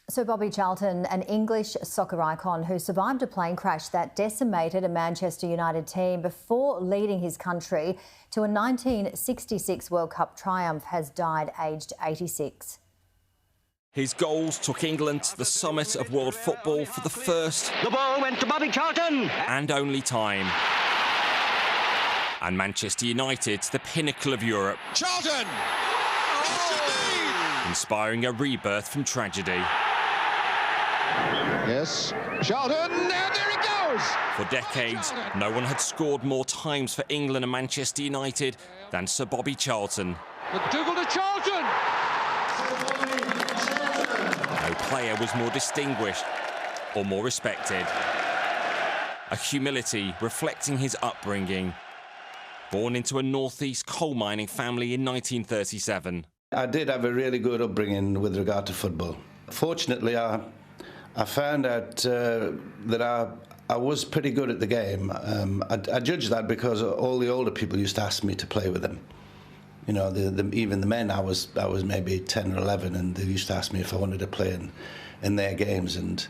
Sir Bobby Charlton, an English soccer icon who survived a plane crash that decimated a Manchester United team before leading his country to a 1966 World Cup triumph, has died aged 86. His goals took England to the summit of world football for the first... The ball went to Bobby Charlton! ...and only time. And Manchester United to the pinnacle of Europe. Charlton! Oh! Inspiring a rebirth from tragedy. Yes, Charlton, and there it goes! For decades, no one had scored more times for England and Manchester United than Sir Bobby Charlton. McDougall to Charlton! No player was more distinguished or more respected. A humility reflecting his upbringing. Born into a northeast coal mining family in 1937. I did have a really good upbringing with regard to football. Fortunately, I found out that I was pretty good at the game. I judged that because all the older people used to ask me to play with them. You know, even the men, I was maybe 10 or 11, and they used to ask me if I wanted to play in their games. And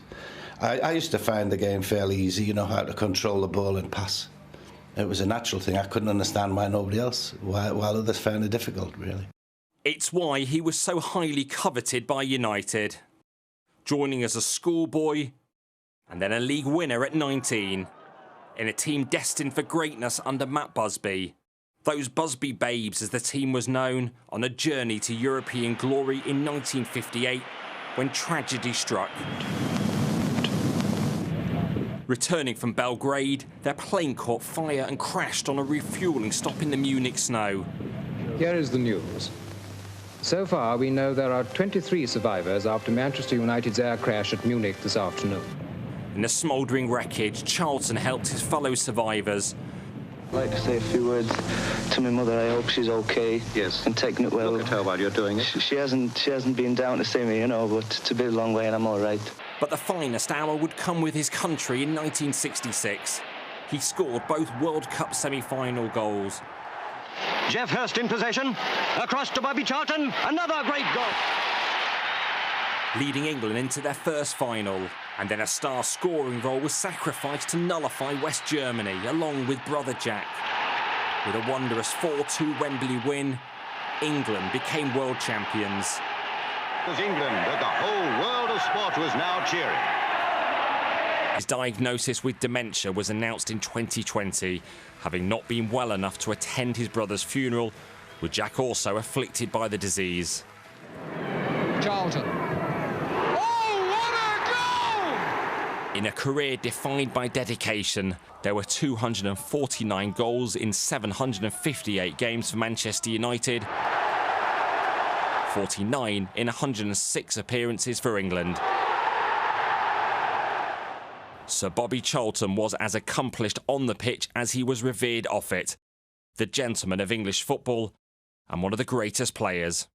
I used to find the game fairly easy, you know, how to control the ball and pass. It was a natural thing. I couldn't understand why nobody else, while others found it difficult, really. It's why he was so highly coveted by United. Joining as a schoolboy and then a league winner at 19, in a team destined for greatness under Matt Busby. Those Busby Babes, as the team was known, on a journey to European glory in 1958 when tragedy struck. Returning from Belgrade, their plane caught fire and crashed on a refuelling stop in the Munich snow. Here is the news. So far, we know there are 23 survivors after Manchester United's air crash at Munich this afternoon. In the smouldering wreckage, Charlton helped his fellow survivors. I'd like to say a few words to my mother. I hope she's okay. Yes. And taking it well. Look at her while you're doing it. She hasn't been down to see me, you know, but it's a bit a long way and I'm all right. But the finest hour would come with his country in 1966. He scored both World Cup semi-final goals. Jeff Hurst in possession. Across to Bobby Charlton. Another great goal. Leading England into their first final. And then a star scoring role was sacrificed to nullify West Germany, along with brother Jack. With a wondrous 4-2 Wembley win, England became world champions. It was England that the whole world of sport was now cheering. His diagnosis with dementia was announced in 2020, having not been well enough to attend his brother's funeral, with Jack also afflicted by the disease. Charlton. In a career defined by dedication, there were 249 goals in 758 games for Manchester United, 49 in 106 appearances for England. Sir Bobby Charlton was as accomplished on the pitch as he was revered off it, the gentleman of English football and one of the greatest players.